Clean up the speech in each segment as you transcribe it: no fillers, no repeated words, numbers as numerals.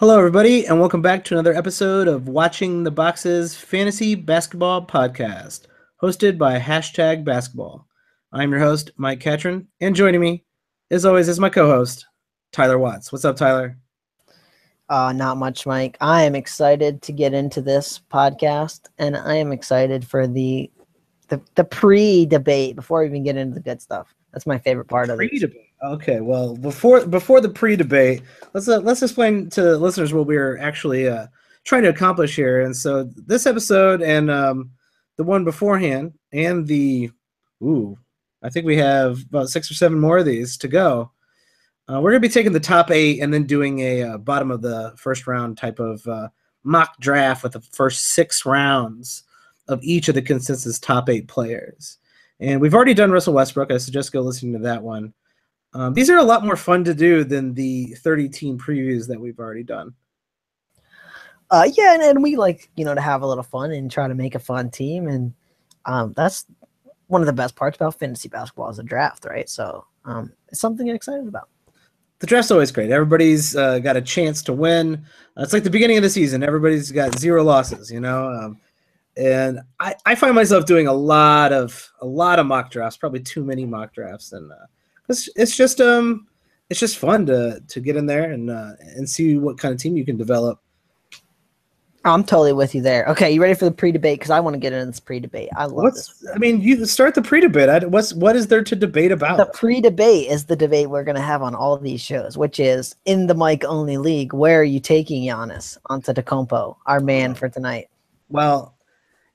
Hello, everybody, and welcome back to another episode of Watching the Boxes Fantasy Basketball Podcast, hosted by Hashtag Basketball. I'm your host, Mike Catron, and joining me, as always, is my co-host, Tyler Watts. What's up, Tyler? Not much, Mike. I am excited to get into this podcast, and I am excited for the pre-debate before we even get into the good stuff. That's my favorite part of it. Pre-debate. Okay, well, before the pre-debate, let's explain to listeners what we're actually trying to accomplish here. And so this episode and the one beforehand and I think we have about 6 or 7 more of these to go. We're going to be taking the top 8 and then doing a bottom of the first round type of mock draft with the first 6 rounds of each of the consensus top 8 players. And we've already done Russell Westbrook. I suggest go listening to that one. These are a lot more fun to do than the 30-team previews that we've already done. Yeah, and we like, to have a little fun and try to make a fun team. And that's one of the best parts about fantasy basketball is the draft, right? So it's something I'm excited about. The draft's always great. Everybody's got a chance to win. It's like the beginning of the season. Everybody's got 0 losses, and I find myself doing a lot of mock drafts, probably too many mock drafts, and it's just fun to get in there and see what kind of team you can develop. I'm totally with you there. Okay, you ready for the pre-debate? Because I want to get into this pre-debate. I love this. I mean, you start the pre-debate. What is there to debate about? The pre-debate is the debate we're going to have on all of these shows, which is in the Mike only league. Where are you taking Giannis Antetokounmpo, our man for tonight? Well,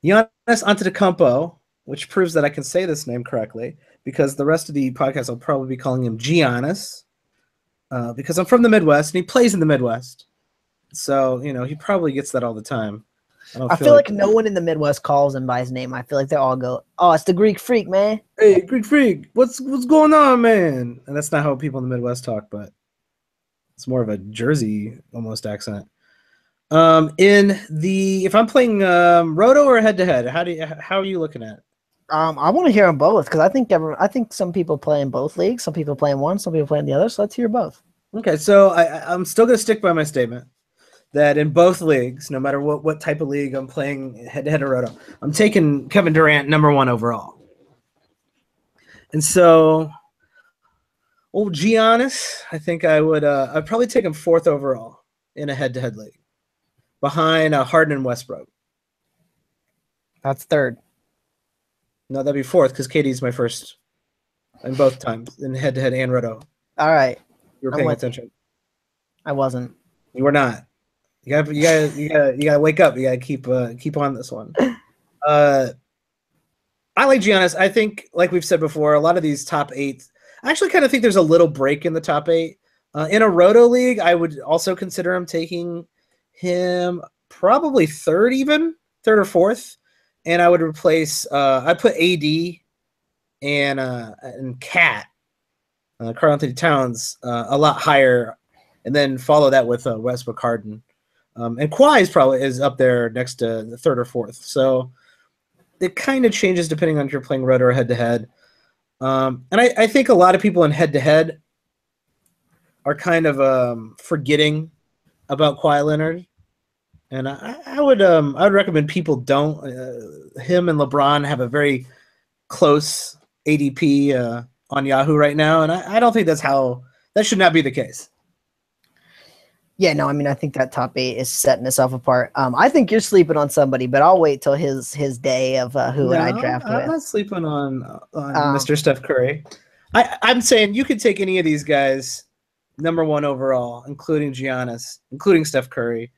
Giannis Antetokounmpo, which proves that I can say this name correctly, because the rest of the podcast I'll probably be calling him Giannis, because I'm from the Midwest and he plays in the Midwest. So, he probably gets that all the time. I feel like no one in the Midwest calls him by his name. I feel like they all go, "Oh, it's the Greek Freak, man." Hey, Greek Freak, what's going on, man? And that's not how people in the Midwest talk, but it's more of a Jersey almost accent. If I'm playing roto or head to head, how are you looking at it? I want to hear them both because I think some people play in both leagues, some people play in one, some people play in the other. So let's hear both. Okay, so I'm still going to stick by my statement that in both leagues, no matter what type of league I'm playing head to head or roto, I'm taking Kevin Durant #1 overall. And so, old Giannis, I think I'd probably take him 4th overall in a head to head league, behind Harden and Westbrook. That's 3rd. No, that'd be 4th because KD's my first in both times in head to head and roto. All right, you were paying attention. I wasn't. You were not. You gotta wake up. You gotta keep on this one. I like Giannis. I think, like we've said before, a lot of these top 8. I actually kind of think there's a little break in the top 8. In a roto league, I would also consider him taking him probably 3rd or 4th, and I would replace. I put AD and Cat, Karl Anthony Towns, a lot higher, and then follow that with Westbrook, Harden. And Kawhi is up there next to the 3rd or 4th. So it kind of changes depending on if you're playing roto or head-to-head. And I think a lot of people in head-to-head are kind of forgetting about Kawhi Leonard. And I would recommend people don't. Him and LeBron have a very close ADP on Yahoo right now. And I don't think that should not be the case. Yeah, no, I mean, I think that top 8 is setting itself apart. I think you're sleeping on somebody, but I'll wait till his day of who I draft with. I'm not sleeping on Mr. Steph Curry. I'm saying you could take any of these guys #1 overall, including Giannis, including Steph Curry,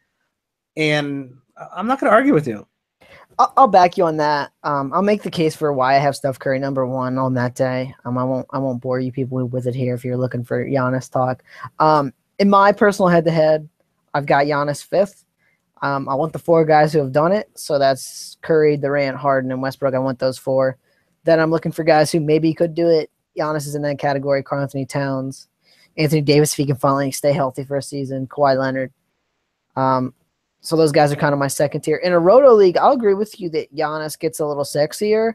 and I'm not going to argue with you. I'll back you on that. I'll make the case for why I have Steph Curry #1 on that day. I won't bore you people with it here if you're looking for Giannis talk. In my personal head-to-head, I've got Giannis 5th. I want the 4 guys who have done it. So that's Curry, Durant, Harden, and Westbrook. I want those 4. Then I'm looking for guys who maybe could do it. Giannis is in that category. Karl Anthony Towns, Anthony Davis if he can finally stay healthy for a season, Kawhi Leonard. So those guys are kind of my second tier. In a roto league, I'll agree with you that Giannis gets a little sexier,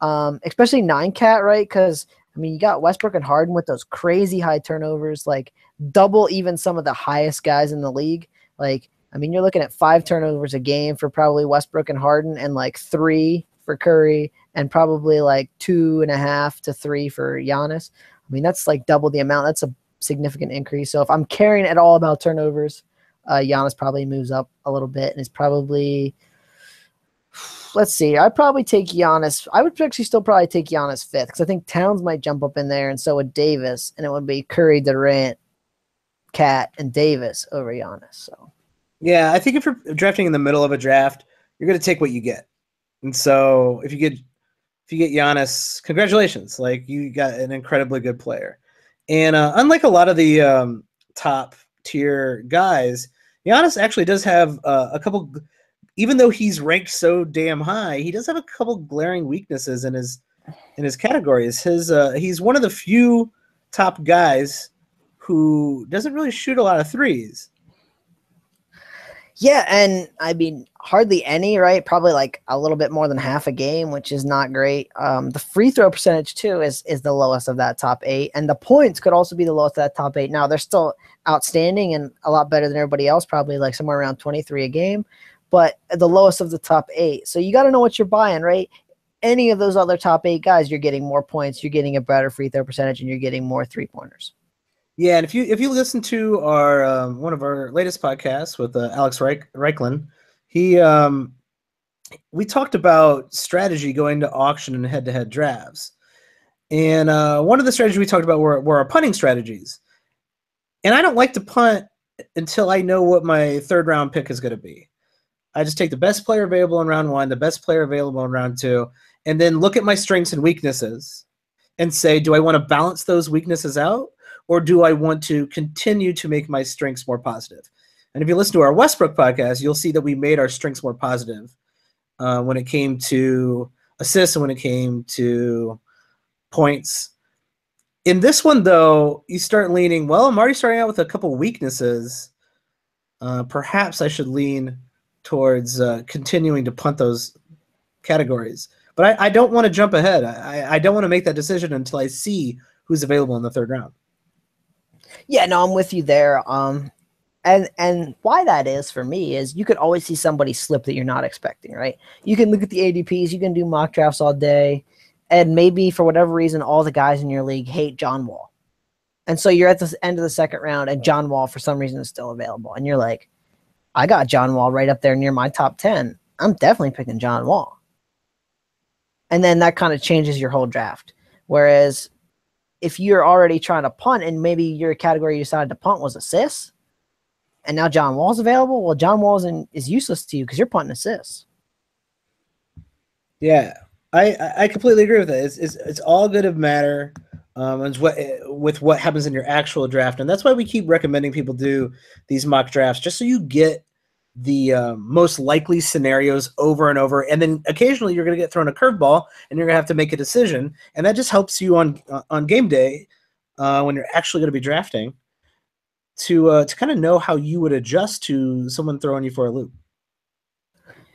especially 9-cat, right? Because I mean, you got Westbrook and Harden with those crazy high turnovers, like double even some of the highest guys in the league. Like, I mean, you're looking at 5 turnovers a game for probably Westbrook and Harden, and like 3 for Curry, and probably like 2.5 to 3 for Giannis. I mean, that's like double the amount. That's a significant increase. So if I'm caring at all about turnovers, Giannis probably moves up a little bit and is probably, let's see, I'd probably take Giannis. I would actually still probably take Giannis 5th because I think Towns might jump up in there, and so would Davis, and it would be Curry, Durant, Cat, and Davis over Giannis. So Yeah, I think if you're drafting in the middle of a draft, you're going to take what you get. And so if you get Giannis, congratulations. Like, you got an incredibly good player. And unlike a lot of the top tier guys, Giannis actually does have a couple, even though he's ranked so damn high, he does have a couple glaring weaknesses in his categories. He's one of the few top guys who doesn't really shoot a lot of threes. yeah, and I mean, hardly any, right? Probably like a little bit more than half a game, which is not great. The free throw percentage too is the lowest of that top 8, and the points could also be the lowest of that top 8. Now they're still outstanding and a lot better than everybody else, probably like somewhere around 23 a game, but the lowest of the top 8. So you got to know what you're buying, right? Any of those other top 8 guys, you're getting more points, you're getting a better free throw percentage, and you're getting more 3-pointers. Yeah, and if you listen to our one of our latest podcasts with Alex Reichland, we talked about strategy going to auction and head-to-head drafts, and one of the strategies we talked about were our punting strategies. And I don't like to punt until I know what my third-round pick is going to be. I just take the best player available in round 1, the best player available in round 2, and then look at my strengths and weaknesses and say, do I want to balance those weaknesses out? Or do I want to continue to make my strengths more positive? And if you listen to our Westbrook podcast, you'll see that we made our strengths more positive when it came to assists and when it came to points. In this one, though, you start leaning, well, I'm already starting out with a couple weaknesses. Perhaps I should lean towards continuing to punt those categories. But I don't want to jump ahead. I don't want to make that decision until I see who's available in the third round. Yeah, no, I'm with you there. And why that is for me is you could always see somebody slip that you're not expecting, right? You can look at the ADPs, you can do mock drafts all day, and maybe for whatever reason, all the guys in your league hate John Wall. And so you're at the end of the second round, and John Wall, for some reason, is still available. And you're like, I got John Wall right up there near my top 10. I'm definitely picking John Wall. And then that kind of changes your whole draft. Whereas if you're already trying to punt and maybe your category you decided to punt was assists, and now John Wall's available, well, John Wall is useless to you because you're punting assists. Yeah, I completely agree with that. It's all going to matter with what happens in your actual draft, and that's why we keep recommending people do these mock drafts, just so you get the most likely scenarios over and over, and then occasionally you're going to get thrown a curveball and you're going to have to make a decision, and that just helps you on game day when you're actually going to be drafting to kind of know how you would adjust to someone throwing you for a loop.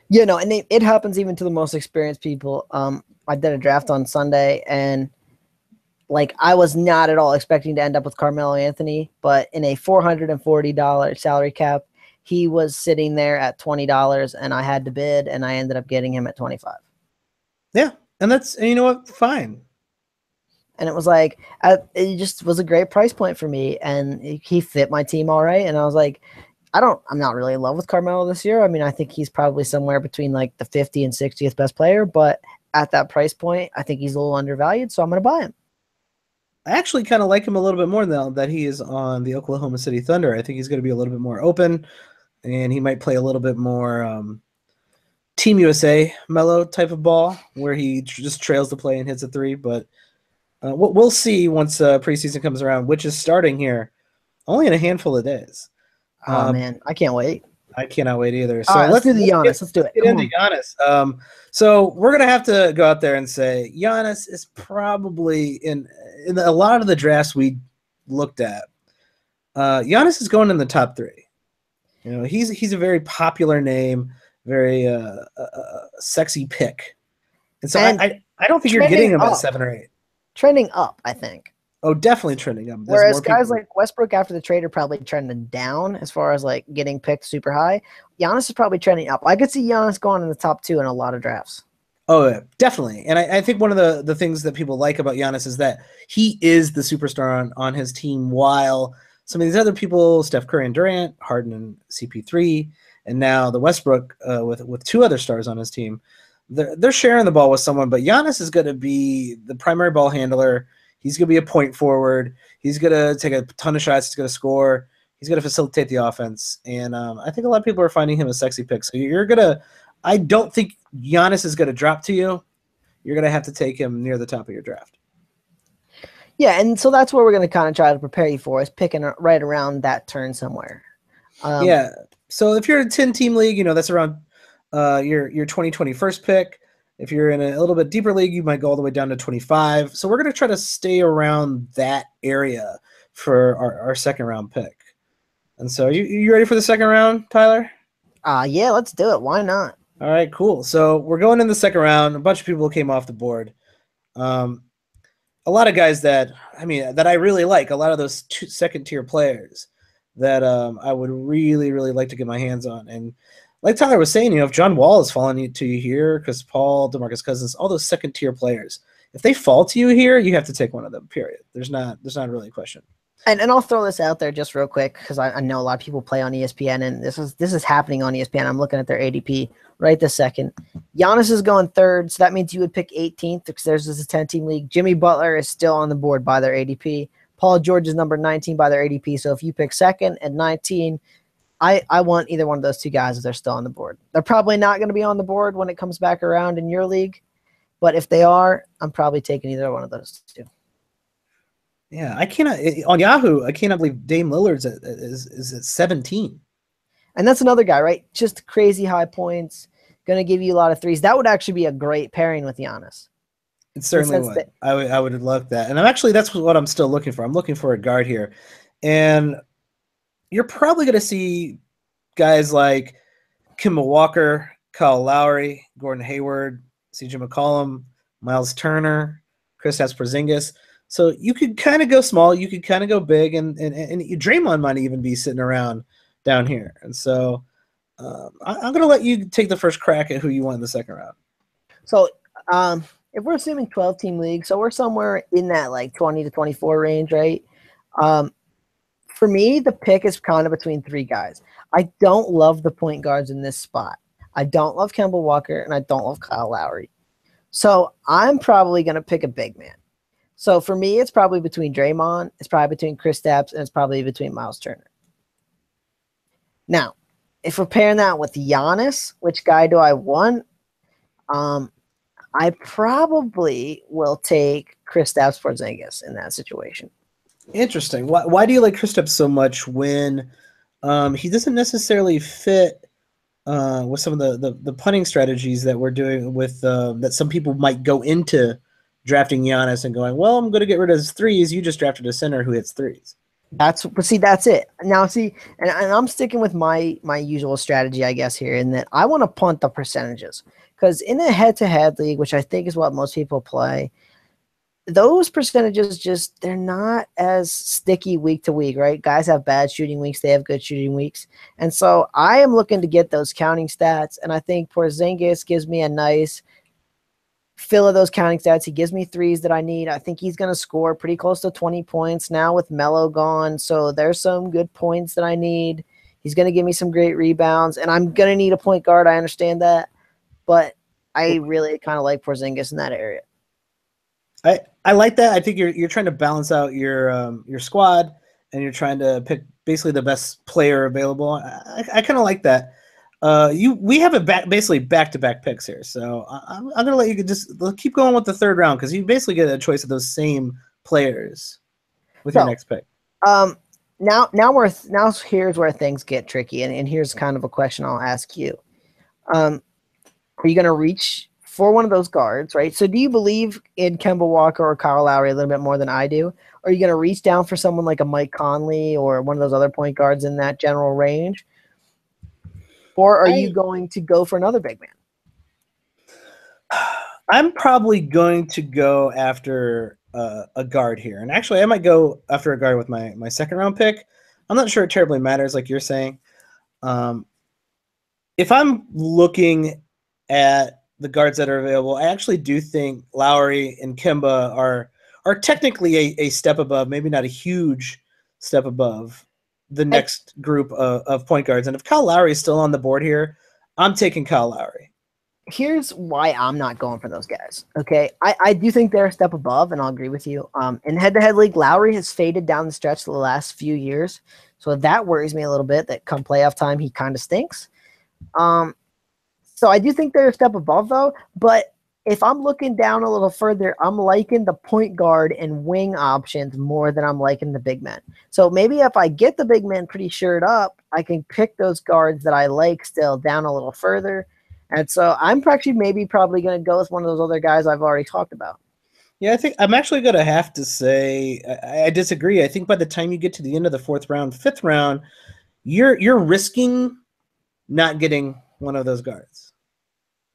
Yeah, no, and it happens even to the most experienced people. I did a draft on Sunday, and like I was not at all expecting to end up with Carmelo Anthony, but in a $440 salary cap, he was sitting there at $20, and I had to bid, and I ended up getting him at $25. Yeah, and you know what? Fine. And it was like, it just was a great price point for me, and he fit my team all right. And I was like, I'm not really in love with Carmelo this year. I mean, I think he's probably somewhere between like the 50th and 60th best player, but at that price point, I think he's a little undervalued, so I'm going to buy him. I actually kind of like him a little bit more now that he is on the Oklahoma City Thunder. I think he's going to be a little bit more open, and he might play a little bit more Team USA mellow type of ball where he just trails the play and hits a three. But we'll see once preseason comes around, which is starting here only in a handful of days. Oh, man, I can't wait. I cannot wait either. So let's do the Giannis. Let's do it. Get into Giannis. So we're gonna have to go out there and say Giannis is probably in a lot of the drafts we looked at. Giannis is going in the top 3. You know, he's a very popular name, very sexy pick, and so I don't think you're getting him at 7 or 8. Trending up, I think. Oh, definitely trending up. There's Whereas more guys people. like Westbrook after the trade are probably trending down as far as like getting picked super high. Giannis is probably trending up. I could see Giannis going in the top 2 in a lot of drafts. Oh, yeah, definitely. And I think one of the things that people like about Giannis is that he is the superstar on his team, while some of these other people, Steph Curry and Durant, Harden and CP3, and now the Westbrook with two other stars on his team, they're sharing the ball with someone. But Giannis is going to be the primary ball handler. He's going to be a point forward. He's going to take a ton of shots. He's going to score. He's going to facilitate the offense. And I think a lot of people are finding him a sexy pick. So you're going to – I don't think Giannis is going to drop to you. You're going to have to take him near the top of your draft. Yeah, and so that's what we're going to kind of try to prepare you for, is picking right around that turn somewhere. Yeah. So if you're in a 10-team league, that's around your 2020 first pick. If you're in a little bit deeper league, you might go all the way down to 25. So we're going to try to stay around that area for our second round pick. And so you ready for the second round, Tyler? Yeah, let's do it. Why not? All right, cool. So we're going in the second round. A bunch of people came off the board. A lot of guys that I really like. A lot of those second tier players that I would really, really like to get my hands on. And like Tyler was saying, if John Wall is falling to you here, Chris Paul, DeMarcus Cousins, all those second tier players, if they fall to you here, you have to take one of them. Period. There's not really a question. And I'll throw this out there just real quick because I know a lot of people play on ESPN, and this is happening on ESPN. I'm looking at their ADP right this second. Giannis is going third, so that means you would pick 18th because there's a 10-team league. Jimmy Butler is still on the board by their ADP. Paul George is number 19 by their ADP. So if you pick second at 19, I want either one of those two guys if they're still on the board. They're probably not going to be on the board when it comes back around in your league, but if they are, I'm probably taking either one of those two. Yeah, I cannot on Yahoo. I cannot believe Dame Lillard's is at 17. And that's another guy, right? Just crazy high points, going to give you a lot of threes. That would actually be a great pairing with Giannis. It certainly would. I would love that. And that's what I'm still looking for. I'm looking for a guard here. And you're probably going to see guys like Kemba Walker, Kyle Lowry, Gordon Hayward, CJ McCollum, Miles Turner, Kristaps Porzingis. So you could kind of go small, you could kind of go big, and Draymond might even be sitting around down here. And so I'm going to let you take the first crack at who you want in the second round. So if we're assuming 12-team league, so we're somewhere in that like 20 to 24 range, right? For me, the pick is kind of between three guys. I don't love the point guards in this spot. I don't love Kemba Walker, and I don't love Kyle Lowry. So I'm probably going to pick a big man. So for me, it's probably between Draymond, it's probably between Kristaps, and it's probably between Miles Turner. Now, if we're pairing that with Giannis, which guy do I want? I probably will take Kristaps Porzingis in that situation. Interesting. Why do you like Kristaps so much when he doesn't necessarily fit with some of the punting strategies that we're doing with that some people might go into drafting Giannis and going, well, I'm going to get rid of his threes. You just drafted a center who hits threes. That's it. Now, and I'm sticking with my usual strategy, I guess, here, in that I want to punt the percentages. Because in a head-to-head league, which I think is what most people play, those percentages they're not as sticky week to week, right? Guys have bad shooting weeks. They have good shooting weeks. And so I am looking to get those counting stats, and I think Porzingis gives me a nice fill of those counting stats. He gives me threes that I need. I think he's going to score pretty close to 20 points now with Melo gone. So there's some good points that I need. He's going to give me some great rebounds, and I'm going to need a point guard. I understand that, but I really kind of like Porzingis in that area. I like that. I think you're trying to balance out your squad, and you're trying to pick basically the best player available. I kind of like that. We have basically back-to-back picks here, so I'm gonna let you just keep going with the third round because you basically get a choice of those same players with your next pick. Now here's where things get tricky, and here's kind of a question I'll ask you. Are you gonna reach for one of those guards, right? So do you believe in Kemba Walker or Kyle Lowry a little bit more than I do? Or are you gonna reach down for someone like a Mike Conley or one of those other point guards in that general range? Or are you going to go for another big man? I'm probably going to go after a guard here, and actually I might go after a guard with my second round pick. I'm not sure it terribly matters, like you're saying. Um, if I'm looking at the guards that are available, I actually do think Lowry and Kemba are technically a step above, maybe not a huge step above the next group of point guards. And if Kyle Lowry is still on the board here, I'm taking Kyle Lowry. Here's why I'm not going for those guys. Okay, I do think they're a step above, and I'll agree with you. In head-to-head league, Lowry has faded down the stretch the last few years, so that worries me a little bit. That come playoff time, he kind of stinks. So I do think they're a step above, though. But if I'm looking down a little further, I'm liking the point guard and wing options more than I'm liking the big men. So maybe if I get the big men pretty shored up, I can pick those guards that I like still down a little further. And so I'm actually probably going to go with one of those other guys I've already talked about. Yeah, I think I'm actually going to have to say I disagree. I think by the time you get to the end of the fourth round, fifth round, you're risking not getting one of those guards.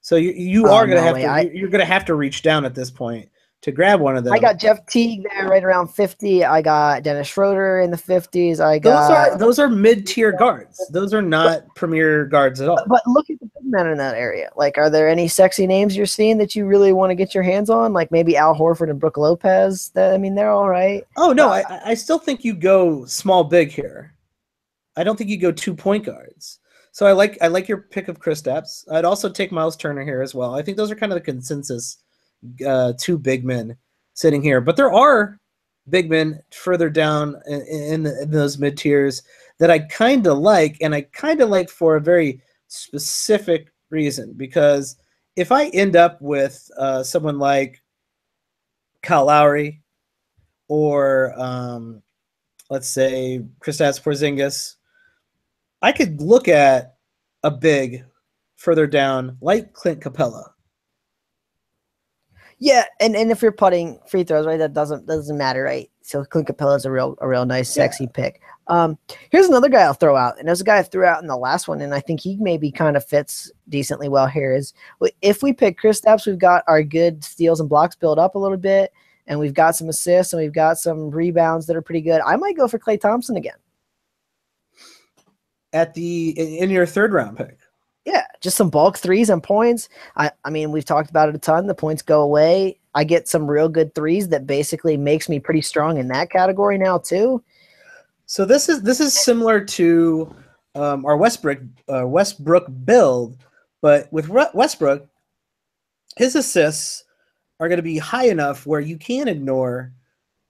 So you are going to have to you're going to have to reach down at this point to grab one of them. I got Jeff Teague there right around 50. I got Dennis Schroeder in the 50s. I got those are mid-tier guards. Those are not premier guards at all. But look at the big men in that area. Like, are there any sexy names you're seeing that you really want to get your hands on? Like maybe Al Horford and Brook Lopez. I mean, they're all right. Oh no, I still think you go small big here. I don't think you go 2 point guards. So I like your pick of Kristaps. I'd also take Miles Turner here as well. I think those are kind of the consensus 2 big men sitting here. But there are big men further down in those mid tiers that I kind of like, and I kind of like for a very specific reason. Because if I end up with someone like Kyle Lowry or let's say Kristaps Porzingis, I could look at a big further down like Clint Capella. Yeah, and if you're putting free throws, right, that doesn't matter, right? So Clint Capella is a real nice, sexy pick. Here's another guy I'll throw out, and there's a guy I threw out in the last one, and I think he maybe kind of fits decently well here. Is if we pick Kristaps, we've got our good steals and blocks built up a little bit, and we've got some assists, and we've got some rebounds that are pretty good. I might go for Klay Thompson again. In your third round pick. Yeah, just some bulk threes and points. I mean, we've talked about it a ton. The points go away. I get some real good threes that basically makes me pretty strong in that category now too. So this is similar to our Westbrook build, but with Westbrook, his assists are going to be high enough where you can ignore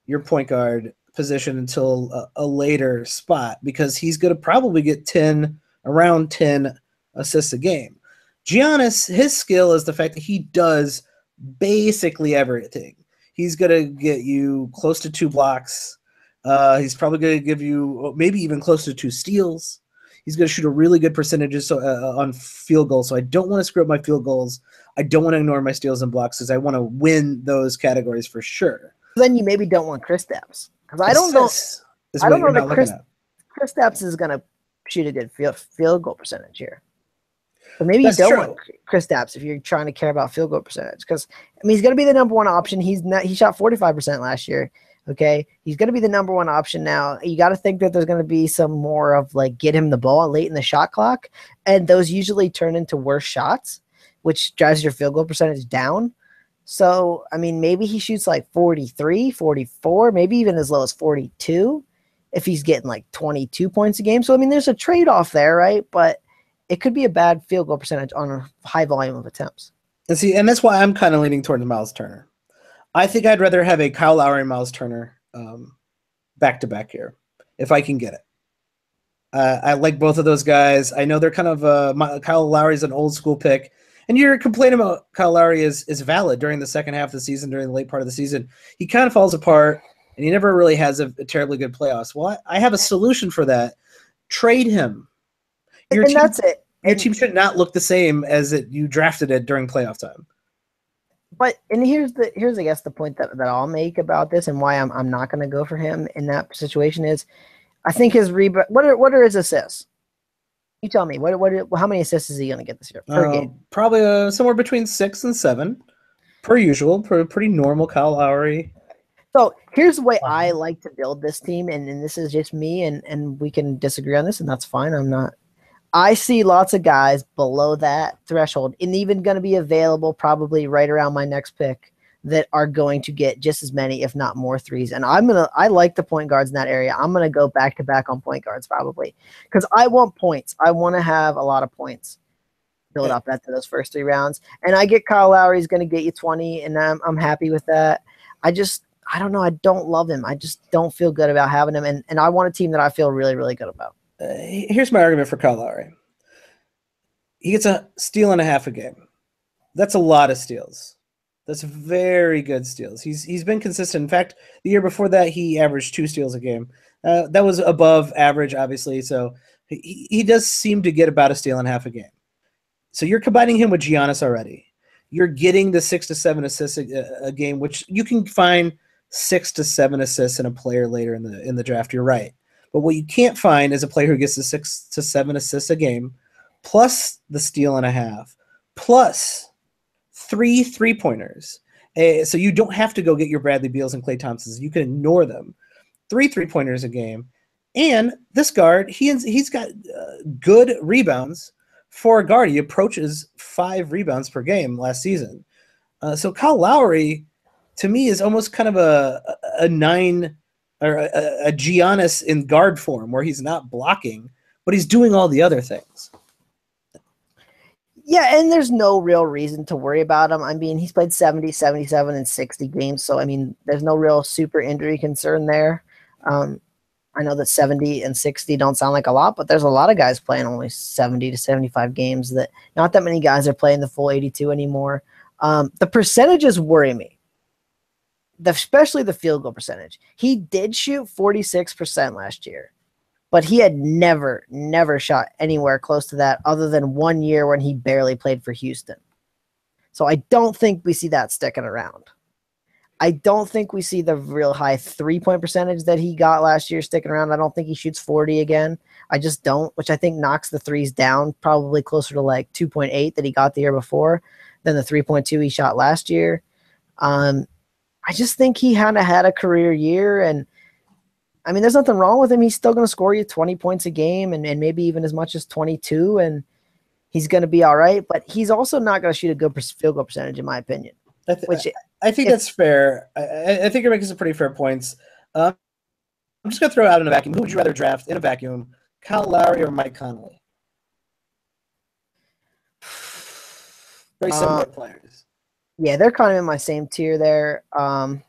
your point guard position until a later spot because he's going to probably get around 10 assists a game. Giannis, his skill is the fact that he does basically everything. He's going to get you close to 2 blocks. He's probably going to give you maybe even close to 2 steals. He's going to shoot a really good percentages on field goals. So I don't want to screw up my field goals. I don't want to ignore my steals and blocks because I want to win those categories for sure. Then you maybe don't want Kristaps because I don't know that Kristaps is going to shoot a good field goal percentage here. But maybe you don't want Kristaps if you're trying to care about field goal percentage because I mean he's going to be the number one option. He shot 45% last year. Okay, he's going to be the number one option now. You got to think that there's going to be some more of like get him the ball late in the shot clock, and those usually turn into worse shots, which drives your field goal percentage down. So, I mean, maybe he shoots like 43, 44, maybe even as low as 42 if he's getting like 22 points a game. So, I mean, there's a trade-off there, right? But it could be a bad field goal percentage on a high volume of attempts. And that's why I'm kind of leaning towards Miles Turner. I think I'd rather have a Kyle Lowry and Miles Turner back-to-back here if I can get it. I like both of those guys. I know they're kind of Kyle Lowry's an old-school pick. And your complaint about Kyle Lowry is valid during the second half of the season, during the late part of the season. He kind of falls apart, and he never really has a terribly good playoffs. Well, I have a solution for that. Trade him. That's it. Your team should not look the same as you drafted it during playoff time. But here's I guess the point that I'll make about this and why I'm not going to go for him in that situation is, I think his rebound. What are his assists? You tell me. How many assists is he going to get this year per game? Probably somewhere between 6 and 7, per usual. Pretty normal Kyle Lowry. So here's the way I like to build this team, and this is just me, and we can disagree on this, and that's fine. I see lots of guys below that threshold and even going to be available probably right around my next pick that are going to get just as many, if not more threes. And I like the point guards in that area. I'm going to go back to back on point guards probably because I want points. I want to have a lot of points build up after those first 3 rounds. And I get Kyle Lowry is going to get you 20, and I'm happy with that. I don't know. I don't love him. I just don't feel good about having him. And I want a team that I feel really, really good about. Here's my argument for Kyle Lowry. He gets a steal and a half a game. That's a lot of steals. That's very good steals. He's been consistent. In fact, the year before that, he averaged 2 steals a game. That was above average, obviously. So he does seem to get about a steal and a half a game. So you're combining him with Giannis already. You're getting the 6 to 7 assists a game, which you can find 6 to 7 assists in a player later in the draft. You're right. But what you can't find is a player who gets the 6 to 7 assists a game, plus the steal and a half, plus 3 3-pointers. So you don't have to go get your Bradley Beals and Klay Thompsons. You can ignore them. 3 3-pointers a game. And this guard, he's got good rebounds for a guard. He approaches 5 rebounds per game last season. So Kyle Lowry, to me, is almost kind of a 9 or a Giannis in guard form where he's not blocking, but he's doing all the other things. Yeah, and there's no real reason to worry about him. I mean, he's played 70, 77, and 60 games, so, I mean, there's no real super injury concern there. I know that 70 and 60 don't sound like a lot, but there's a lot of guys playing only 70 to 75 games. That not that many guys are playing the full 82 anymore. The percentages worry me, especially the field goal percentage. He did shoot 46% last year, but he had never shot anywhere close to that other than 1 year when he barely played for Houston. So I don't think we see that sticking around. I don't think we see the real high 3-point percentage that he got last year sticking around. I don't think he shoots 40 again. I just don't, which I think knocks the threes down probably closer to like 2.8 that he got the year before than the 3.2 he shot last year. I just think he kind of had a career year, and I mean, there's nothing wrong with him. He's still going to score you 20 points a game and maybe even as much as 22, and he's going to be all right, but he's also not going to shoot a good field goal percentage, in my opinion. I think that's fair. I think you're making some pretty fair points. I'm just going to throw out in a vacuum. Who would you rather draft in a vacuum, Kyle Lowry or Mike Conley? Very similar players. Yeah, they're kind of in my same tier there. I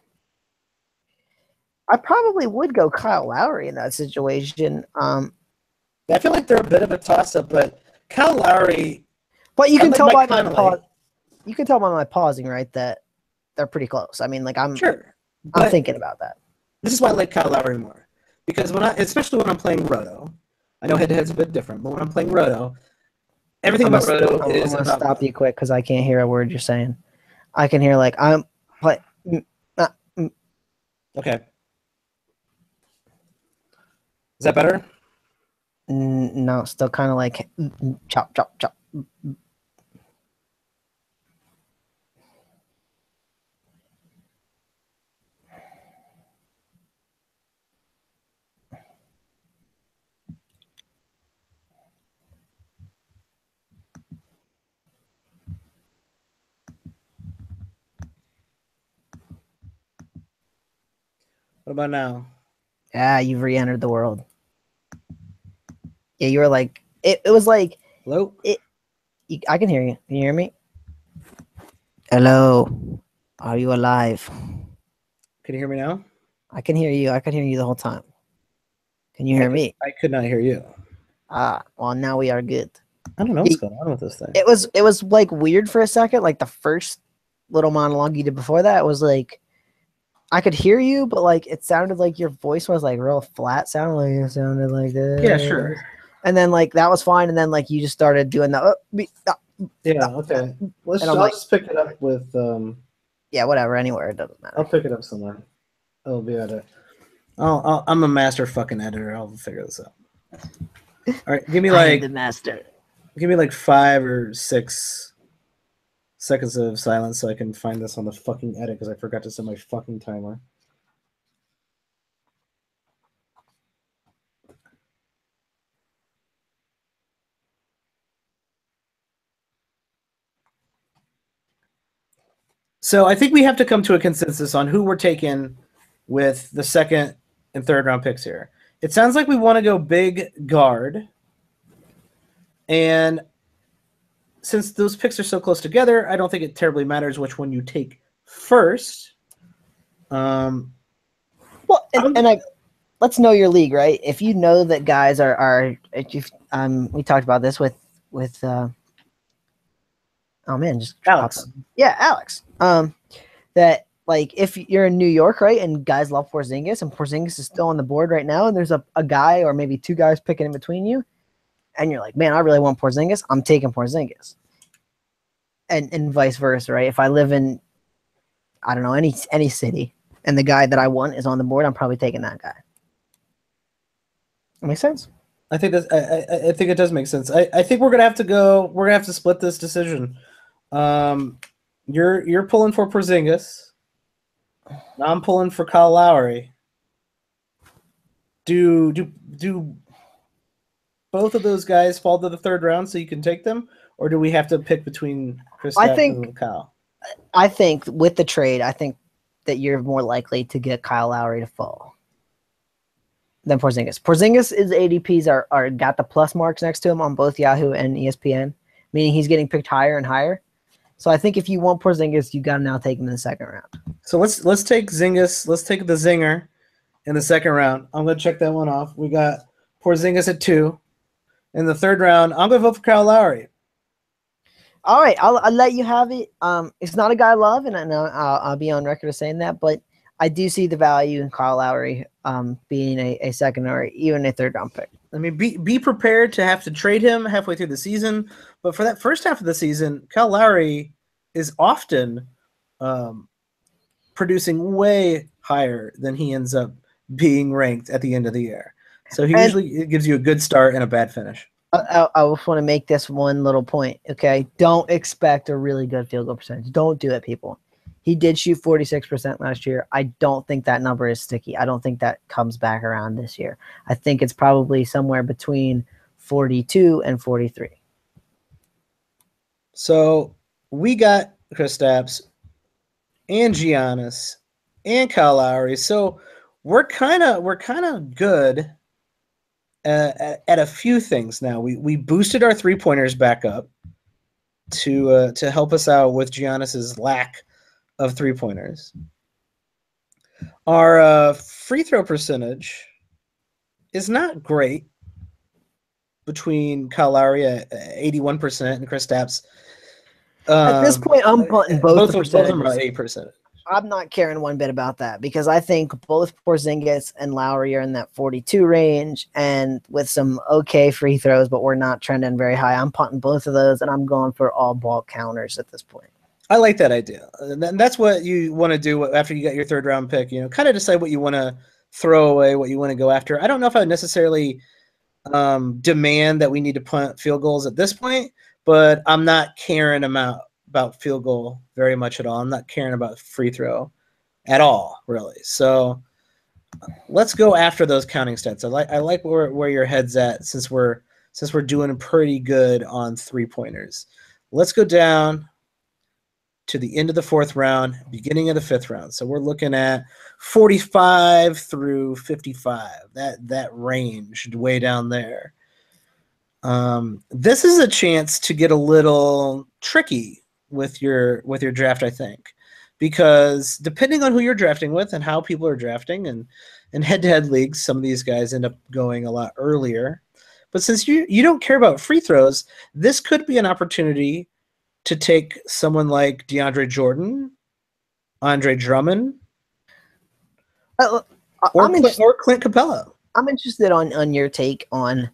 probably would go Kyle Lowry in that situation. I feel like they're a bit of a toss-up, but Kyle Lowry. But you can tell by my pause. You can tell by my pausing, right, that they're pretty close. I mean, like I'm thinking about that. This is why I like Kyle Lowry more, because especially when I'm playing Roto, I know head-to-head's a bit different, but when I'm playing Roto, everything about Roto is. I'm gonna stop you quick because I can't hear a word you're saying. I can hear like I'm play. Okay. Is that better? No, still kind of like chop, chop, chop. What about now? Yeah, you've re-entered the world. Yeah, you were like it was like hello. I can hear you. Can you hear me? Hello. Are you alive? Can you hear me now? I can hear you. I can hear you the whole time. Can you hear me? I could not hear you. Well, now we are good. I don't know what's going on with this thing. It was like weird for a second. Like the first little monologue you did before that was like I could hear you, but like it sounded like your voice was like real flat. Sounded like it sounded like this. Yeah, sure. And then like that was fine, and then like you just started doing the. Yeah. Okay. I'll just pick it up with. Yeah, whatever. Anywhere, it doesn't matter. I'll pick it up somewhere. I'll be at it. I'm a master fucking editor. I'll figure this out. All right, give me like the master. Give me like 5 or 6 seconds of silence so I can find this on the fucking edit because I forgot to set my fucking timer. So I think we have to come to a consensus on who we're taking with the second and third round picks here. It sounds like we want to go big guard. And since those picks are so close together, I don't think it terribly matters which one you take first. Well, let's know your league, right? If you know that guys are we talked about this with oh man, just Alex. Yeah, Alex. That like if you're in New York, right, and guys love Porzingis, and Porzingis is still on the board right now, and there's a guy or maybe two guys picking in between you, and you're like, man, I really want Porzingis, I'm taking Porzingis. And vice versa, right? If I live in, I don't know, any city, and the guy that I want is on the board, I'm probably taking that guy. That makes sense? I think I think it does make sense. I think we're gonna have to split this decision. You're pulling for Porzingis. I'm pulling for Kyle Lowry. Do both of those guys fall to the third round so you can take them, or do we have to pick between Kristaps and Kyle? I think with the trade, I think that you're more likely to get Kyle Lowry to fall than Porzingis. Porzingis' ADPs are got the plus marks next to him on both Yahoo and ESPN, meaning he's getting picked higher and higher. So I think if you want Porzingis, you got to now take him in the second round. So let's take Zingas. Let's take the Zinger in the second round. I'm going to check that one off. We got Porzingis at 2. In the third round, I'm going to vote for Kyle Lowry. All right, I'll let you have it. It's not a guy I love, and I'll be on record of saying that, but I do see the value in Kyle Lowry being a second or even a third round pick. I mean, be prepared to have to trade him halfway through the season, but for that first half of the season, Kyle Lowry is often producing way higher than he ends up being ranked at the end of the year. So it gives you a good start and a bad finish. I just want to make this one little point, okay? Don't expect a really good field goal percentage. Don't do it, people. He did shoot 46% last year. I don't think that number is sticky. I don't think that comes back around this year. I think it's probably somewhere between 42 and 43. So we got Kristaps and Giannis and Kyle Lowry. So we're kind of good at a few things now. We boosted our 3-pointers back up to help us out with Giannis's lack of 3-pointers. Our free throw percentage is not great between Kyle Lowry at 81% and Kristaps. At this point, I'm punting both the percentages. Both of them are 8%. I'm not caring one bit about that because I think both Porzingis and Lowry are in that 42 range and with some okay free throws, but we're not trending very high. I'm punting both of those, and I'm going for all ball counters at this point. I like that idea. And that's what you want to do after you get your third round pick, kind of decide what you want to throw away, what you want to go after. I don't know if I would necessarily demand that we need to punt field goals at this point, but I'm not caring about field goal very much at all. I'm not caring about free throw at all, really. So let's go after those counting stats. I like where your head's at since we're doing pretty good on 3-pointers. Let's go down to the end of the 4th round, beginning of the 5th round. So we're looking at 45 through 55. That range way down there. This is a chance to get a little tricky with your draft, I think, because depending on who you're drafting with and how people are drafting, and in head-to-head leagues, some of these guys end up going a lot earlier. But since you don't care about free throws, this could be an opportunity to take someone like DeAndre Jordan, Andre Drummond, or Clint Capella. I'm interested on your take on,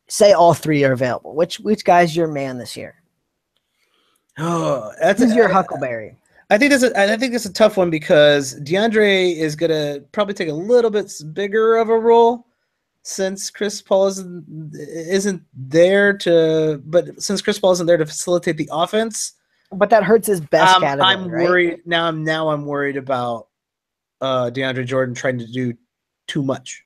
say all 3 are available. Which guy's your man this year? Oh, who's your Huckleberry? I think it's a tough one because DeAndre is gonna probably take a little bit bigger of a role since Chris Paul isn't there to facilitate the offense. But that hurts his best category. I'm worried now. I'm worried about DeAndre Jordan trying to do too much.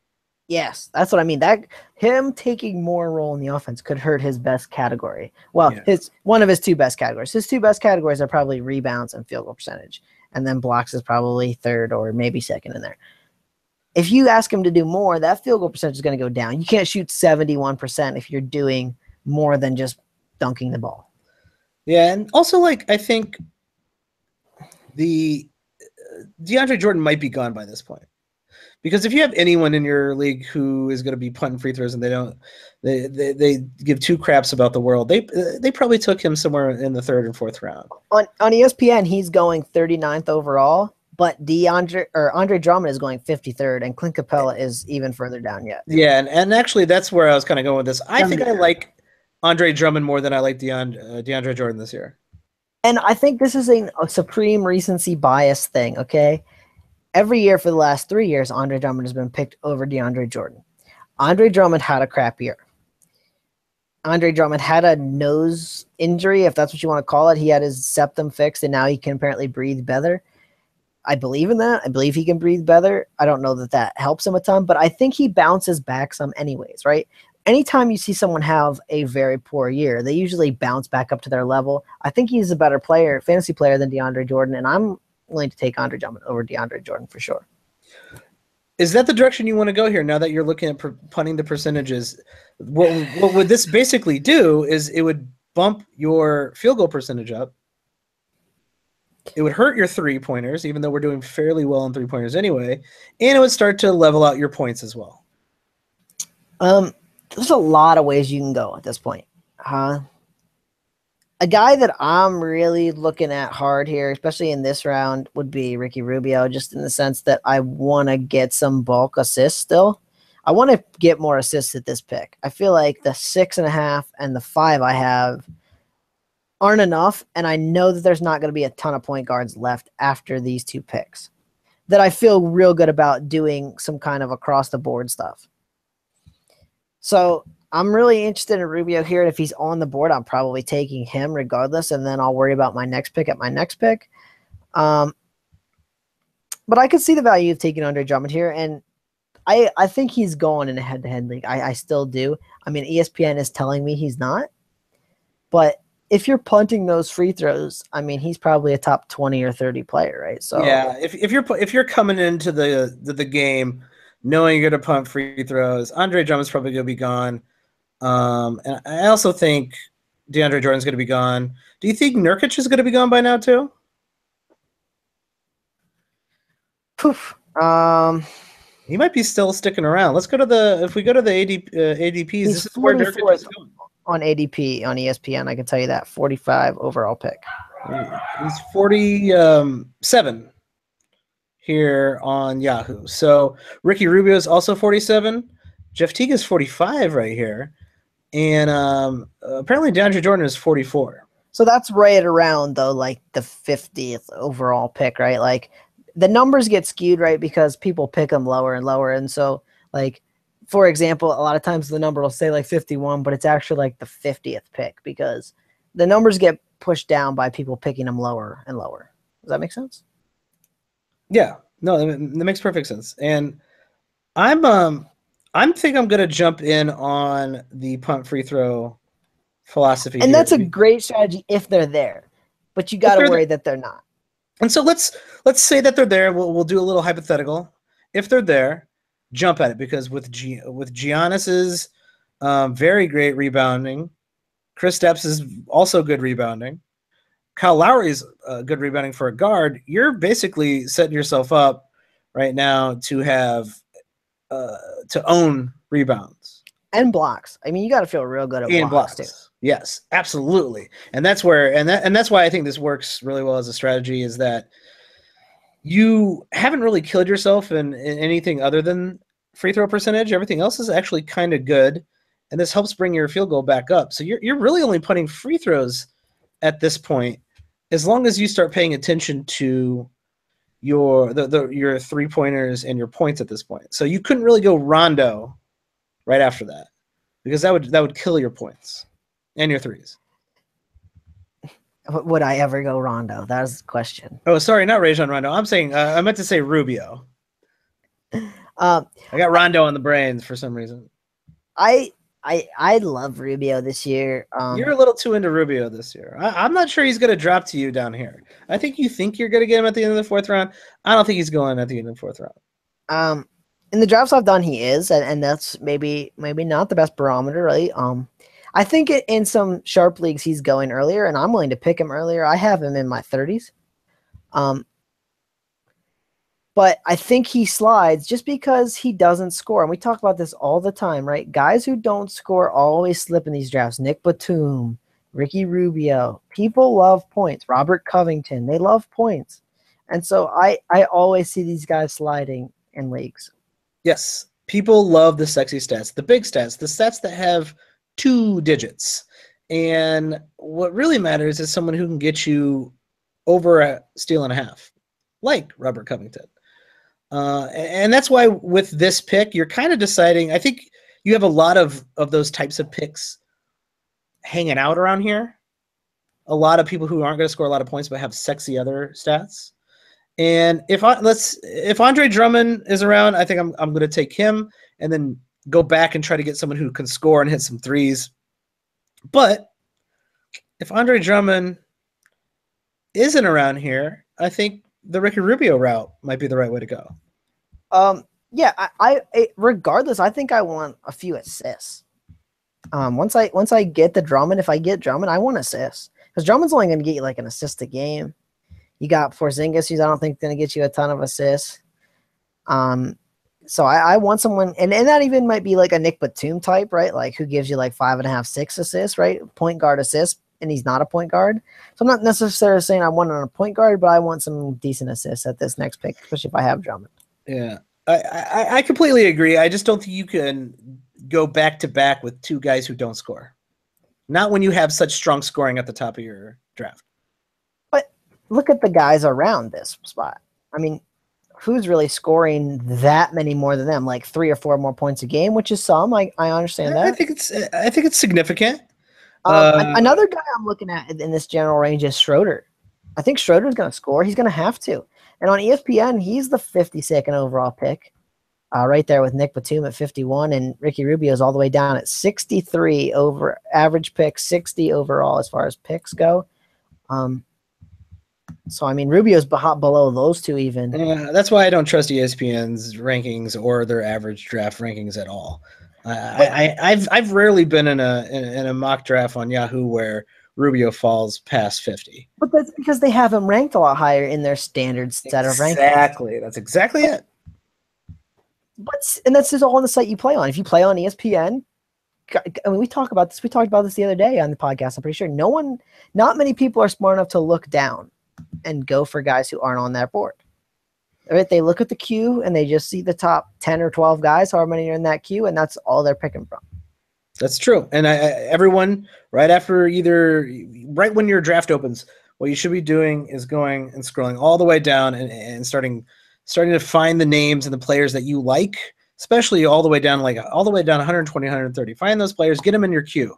Yes, that's what I mean. That him taking more role in the offense could hurt his best category. Well, Yeah. his one of his two best categories. His two best categories are probably rebounds and field goal percentage, and then blocks is probably third or maybe second in there. If you ask him to do more, that field goal percentage is going to go down. You can't shoot 71% if you're doing more than just dunking the ball. Yeah, and also like I think the DeAndre Jordan might be gone by this point. Because if you have anyone in your league who is going to be punting free throws and they give two craps about the world, they probably took him somewhere in the third and fourth round. On ESPN, he's going 39th overall, but Andre Drummond is going 53rd, and Clint Capella is even further down yet. Yeah, and actually that's where I was kind of going with this. I think I like Andre Drummond more than I like DeAndre Jordan this year. And I think this is a supreme recency bias thing, okay? Every year for the last 3 years, Andre Drummond has been picked over DeAndre Jordan. Andre Drummond had a crap year. Andre Drummond had a nose injury, if that's what you want to call it. He had his septum fixed, and now he can apparently breathe better. I believe in that. I believe he can breathe better. I don't know that that helps him a ton, but I think he bounces back some anyways, right? Anytime you see someone have a very poor year, they usually bounce back up to their level. I think he's a better player, fantasy player than DeAndre Jordan, and I'm willing to take Andre Drummond over DeAndre Jordan for sure. Is that the direction you want to go here now that you're looking at punting the percentages? What would this basically do is it would bump your field goal percentage up. It would hurt your three-pointers, even though we're doing fairly well on three-pointers anyway, and it would start to level out your points as well. There's a lot of ways you can go at this point. A guy that I'm really looking at hard here, especially in this round, would be Ricky Rubio, just in the sense that I want to get some bulk assists still. I want to get more assists at this pick. I feel like the 6.5 and the 5 I have aren't enough, and I know that there's not going to be a ton of point guards left after these two picks that I feel real good about doing some kind of across-the-board stuff. So I'm really interested in Rubio here. And if he's on the board, I'm probably taking him regardless, and then I'll worry about my next pick at my next pick. But I could see the value of taking Andre Drummond here, and I think he's going in a head-to-head league. I still do. I mean, ESPN is telling me he's not. But if you're punting those free throws, I mean, he's probably a top 20 or 30 player, right? So yeah, if you're coming into the game knowing you're going to punt free throws, Andre Drummond's probably going to be gone. And I also think DeAndre Jordan's going to be gone. Do you think Nurkic is going to be gone by now too? Poof. He might be still sticking around. Let's go to if we go to the ADPs, this is where Nurkic is going. On ADP on ESPN, I can tell you that 45 overall pick. He's 47 here on Yahoo. So Ricky Rubio is also 47. Jeff Teague is 45 right here. And apparently DeAndre Jordan is 44. So that's right around, though, like the 50th overall pick, right? Like the numbers get skewed, right, because people pick them lower and lower. And so, like, for example, a lot of times the number will say like 51, but it's actually like the 50th pick because the numbers get pushed down by people picking them lower and lower. Does that make sense? Yeah. No, that makes perfect sense. And I'm think I'm going to jump in on the punt free throw philosophy. And that's a great strategy if they're there, but you got to worry that they're not. And so let's say that they're there. We'll do a little hypothetical. If they're there, jump at it because with Giannis's very great rebounding, Kristaps is also good rebounding. Kyle Lowry's good rebounding for a guard. You're basically setting yourself up right now to have to own rebounds and blocks. I mean, you got to feel real good at blocks too. Yes, absolutely. And that's where and that's why I think this works really well as a strategy is that you haven't really killed yourself in anything other than free throw percentage. Everything else is actually kind of good, and this helps bring your field goal back up. So you're really only putting free throws at this point, as long as you start paying attention to your three pointers and your points at this point. So you couldn't really go Rondo right after that because that would kill your points and your threes. Would I ever go Rondo? That was the question. Oh, sorry, not Rajon Rondo. I'm saying I meant to say Rubio. Um, I got Rondo on the brains for some reason. I love Rubio this year. You're a little too into Rubio this year. I'm not sure he's going to drop to you down here. I think you think you're going to get him at the end of the fourth round. I don't think he's going at the end of the fourth round. In the drafts I've done, he is, and that's maybe not the best barometer, right? I think in some sharp leagues he's going earlier, and I'm willing to pick him earlier. I have him in my 30s. But I think he slides just because he doesn't score. And we talk about this all the time, right? Guys who don't score always slip in these drafts. Nick Batum, Ricky Rubio. People love points. Robert Covington. They love points. And so I always see these guys sliding in leagues. Yes. People love the sexy stats, the big stats, the stats that have 2 digits. And what really matters is someone who can get you over a steal and a half, like Robert Covington. And that's why with this pick, you're kind of deciding. I think you have a lot of those types of picks hanging out around here. A lot of people who aren't going to score a lot of points but have sexy other stats. And if Andre Drummond is around, I think I'm going to take him and then go back and try to get someone who can score and hit some threes. But if Andre Drummond isn't around here, I think the Ricky Rubio route might be the right way to go. Yeah, I regardless, I think I want a few assists. Once I get the Drummond, if I get Drummond, I want assists because Drummond's only going to get you like an assist a game. You got Porzingis, who's I don't think going to get you a ton of assists. So I want someone, and that even might be like a Nick Batum type, right? Like who gives you like 5.5, 6 assists, right? Point guard assists. And he's not a point guard. So I'm not necessarily saying I want a point guard, but I want some decent assists at this next pick, especially if I have Drummond. Yeah, I completely agree. I just don't think you can go back-to-back with 2 guys who don't score. Not when you have such strong scoring at the top of your draft. But look at the guys around this spot. I mean, who's really scoring that many more than them? Like 3 or 4 more points a game, which is some. I understand that. I think it's significant. Another guy I'm looking at in this general range is Schroeder. I think Schroeder's going to score. He's going to have to. And on ESPN, he's the 52nd overall pick, right there with Nick Batum at 51, and Ricky Rubio's all the way down at 63 over average pick, 60 overall as far as picks go. So I mean, Rubio's below those 2 even. That's why I don't trust ESPN's rankings or their average draft rankings at all. I've rarely been in a mock draft on Yahoo where Rubio falls past 50. But that's because they have him ranked a lot higher in their standard set of rankings. Exactly. That's exactly it. And that's just all on the site you play on. If you play on ESPN, I mean, we talked about this the other day on the podcast. I'm pretty sure not many people are smart enough to look down and go for guys who aren't on that board. Right? They look at the queue and they just see the top 10 or 12 guys, however many are in that queue, and that's all they're picking from. That's true. And everyone, right when your draft opens, what you should be doing is going and scrolling all the way down and starting to find the names and the players that you like, especially all the way down 120, 130. Find those players, get them in your queue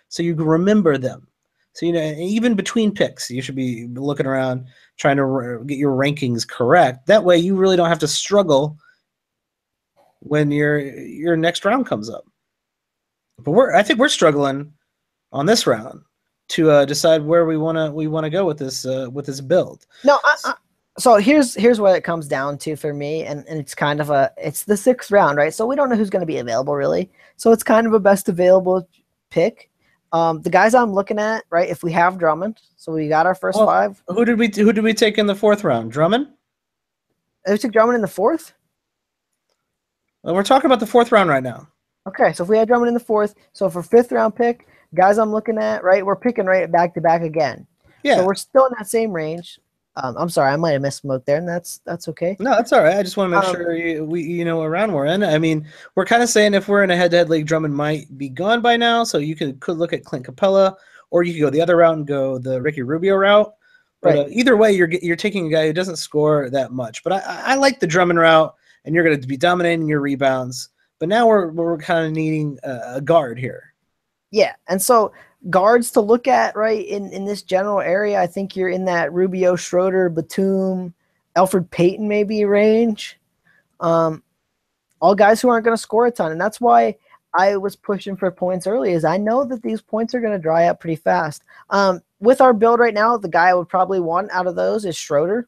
so you can remember them. So, even between picks, you should be looking around trying to get your rankings correct. That way you really don't have to struggle when your next round comes up. But I think we're struggling on this round to decide where we want to go with this build. No, so here's what it comes down to for me, and it's kind of it's the 6th round, right? So we don't know who's going to be available really. So it's kind of a best available pick. The guys I'm looking at, right? If we have Drummond, so we got our first 5. Who did we take in the 4th round? Drummond? We took Drummond in the 4th. Well, we're talking about the 4th round right now. Okay, so if we had Drummond in the 4th, so for 5th round pick, guys I'm looking at, right? We're picking right back to back again. Yeah. So we're still in that same range. I'm sorry, I might have misspoke there, and that's okay. No, that's all right. I just want to make sure we know what round we're in. I mean, we're kind of saying if we're in a head-to-head league, Drummond might be gone by now, so you could look at Clint Capella, or you could go the other route and go the Ricky Rubio route. But right. Either way, you're taking a guy who doesn't score that much. But I like the Drummond route, and you're going to be dominating your rebounds. But now we're kind of needing a guard here. Yeah, and so guards to look at, right, in this general area, I think you're in that Rubio, Schroeder, Batum, Elfrid Payton maybe range. all guys who aren't going to score a ton. And that's why I was pushing for points early, is I know that these points are going to dry up pretty fast. With our build right now, the guy I would probably want out of those is Schroeder,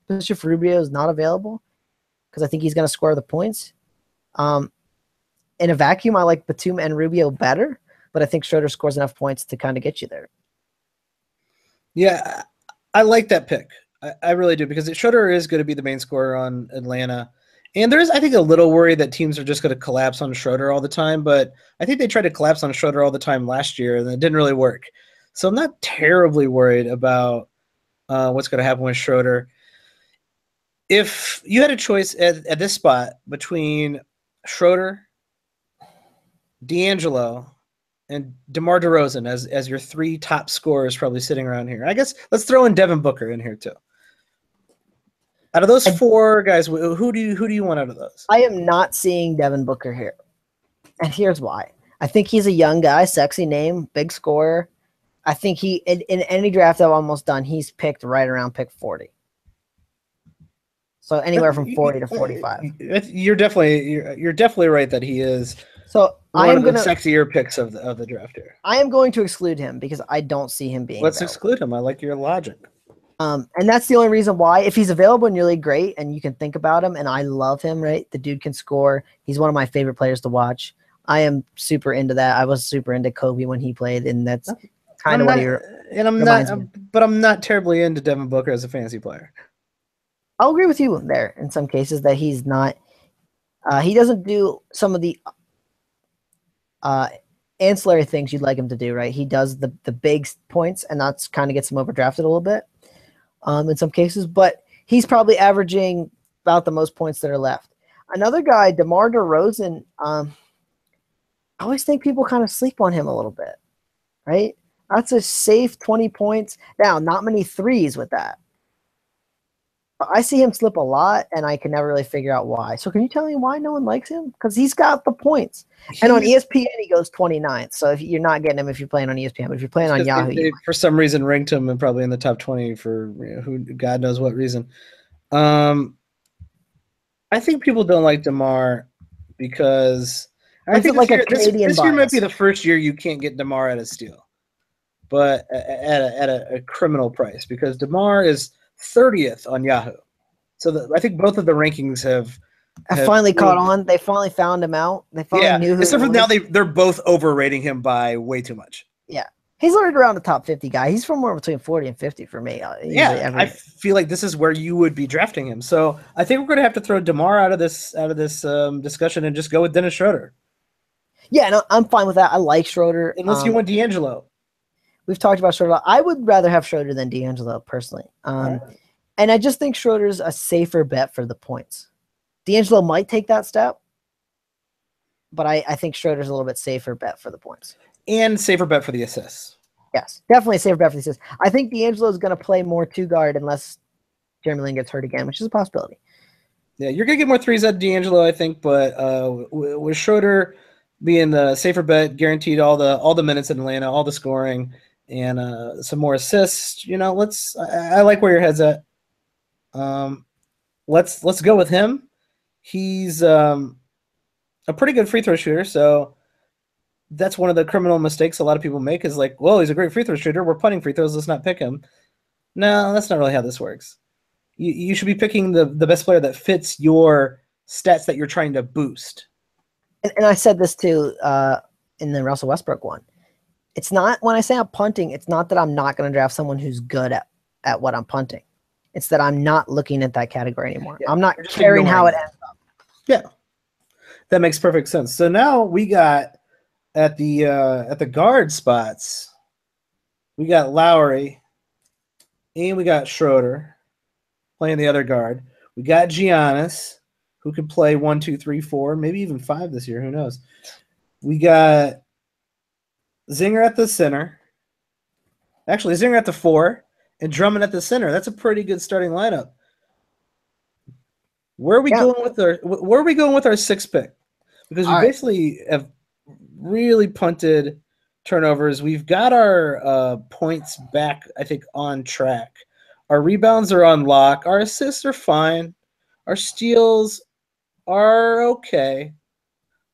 especially if Rubio is not available, because I think he's going to score the points. In a vacuum, I like Batum and Rubio better, but I think Schroeder scores enough points to kind of get you there. Yeah, I like that pick. I really do, because Schroeder is going to be the main scorer on Atlanta. And there's, I think, a little worry that teams are just going to collapse on Schroeder all the time, but I think they tried to collapse on Schroeder all the time last year, and it didn't really work. So I'm not terribly worried about what's going to happen with Schroeder. If you had a choice at this spot between Schroeder, D'Angelo, and DeMar DeRozan as your three top scorers probably sitting around here, I guess let's throw in Devin Booker in here too. Out of those four guys, who do you want out of those? I am not seeing Devin Booker here. And here's why. I think he's a young guy, sexy name, big scorer. I think he in any draft I've almost done, he's picked right around pick 40. So anywhere from 40 to 45. You're definitely right that he is. So one of the sexier picks of the draft here. I am going to exclude him because I don't see him being. Let's exclude him. I like your logic. And that's the only reason why. If he's available in your league, great, and you can think about him. And I love him. Right, the dude can score. He's one of my favorite players to watch. I am super into that. I was super into Kobe when he played, and that's kind of what you're. And I'm not terribly into Devin Booker as a fantasy player. I'll agree with you there in some cases that he's not. He doesn't do some of the ancillary things you'd like him to do, right? He does the big points, and that's kind of gets him overdrafted a little bit in some cases, but he's probably averaging about the most points that are left. Another guy, DeMar DeRozan, I always think people kind of sleep on him a little bit, right? That's a safe 20 points. Now, not many threes with that. But I see him slip a lot, and I can never really figure out why. So can you tell me why no one likes him? Because he's got the points. And on ESPN, he goes 29th. So if you're not getting him if you're playing on ESPN, but if you're playing on Yahoo. They for some reason, ranked him and probably in the top 20 for who God knows what reason. I think people don't like DeMar because I think this year might be the first year you can't get DeMar at a steal, but at a criminal price, because DeMar is 30th on Yahoo. So I think both of the rankings have finally caught on. They finally found him out. They finally knew who. Except for now they're both overrating him by way too much. Yeah. He's right around the top 50 guy. He's somewhere between 40 and 50 for me. I feel like this is where you would be drafting him. So I think we're going to have to throw DeMar out of this discussion and just go with Dennis Schroeder. Yeah, no, I'm fine with that. I like Schroeder. Unless you want D'Angelo. We've talked about Schroeder. I would rather have Schroeder than D'Angelo personally. And I just think Schroeder's a safer bet for the points. D'Angelo might take that step, but I think Schroeder's a little bit safer bet for the points. And safer bet for the assists. Yes, definitely a safer bet for the assists. I think D'Angelo is going to play more two-guard unless Jeremy Lin gets hurt again, which is a possibility. Yeah, you're going to get more threes out of D'Angelo, I think, but with Schroeder being the safer bet, guaranteed all the minutes in Atlanta, all the scoring, and some more assists, I like where your head's at. Let's go with him. He's a pretty good free throw shooter, so that's one of the criminal mistakes a lot of people make is like, well, he's a great free throw shooter. We're punting free throws. Let's not pick him. No, that's not really how this works. You should be picking the best player that fits your stats that you're trying to boost. And I said this too in the Russell Westbrook one. It's not, when I say I'm punting, it's not that I'm not going to draft someone who's good at what I'm punting. It's that I'm not looking at that category anymore. Yeah, I'm not caring how it ends up. Yeah, that makes perfect sense. So now we got at the guard spots, we got Lowry, and we got Schroeder playing the other guard. We got Giannis, who could play 1, 2, 3, 4, maybe even 5 this year. Who knows? We got Zinger at the center. Actually, Zinger at the 4. And Drummond at the center. That's a pretty good starting lineup. Where are we going with our sixth pick? Because we basically have really punted turnovers. We've got our points back, I think, on track. Our rebounds are on lock. Our assists are fine. Our steals are okay.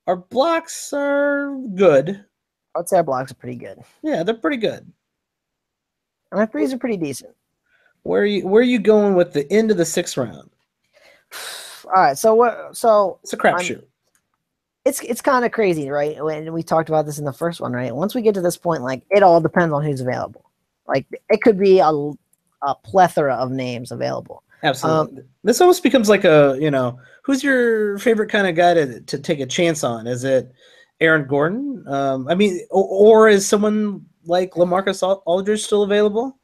Our blocks are good. I'd say our blocks are pretty good. Yeah, they're pretty good. And our threes are pretty decent. Where are you going with the end of the sixth round? All right, so what? So It's a I'm. crapshoot. It's kind of crazy, right? When we talked about this in the first one, right? Once we get to this point, like it all depends on who's available. Like it could be a plethora of names available. Absolutely. This almost becomes like who's your favorite kind of guy to take a chance on? Is it Aaron Gordon? I mean, or is someone like LaMarcus Aldridge still available?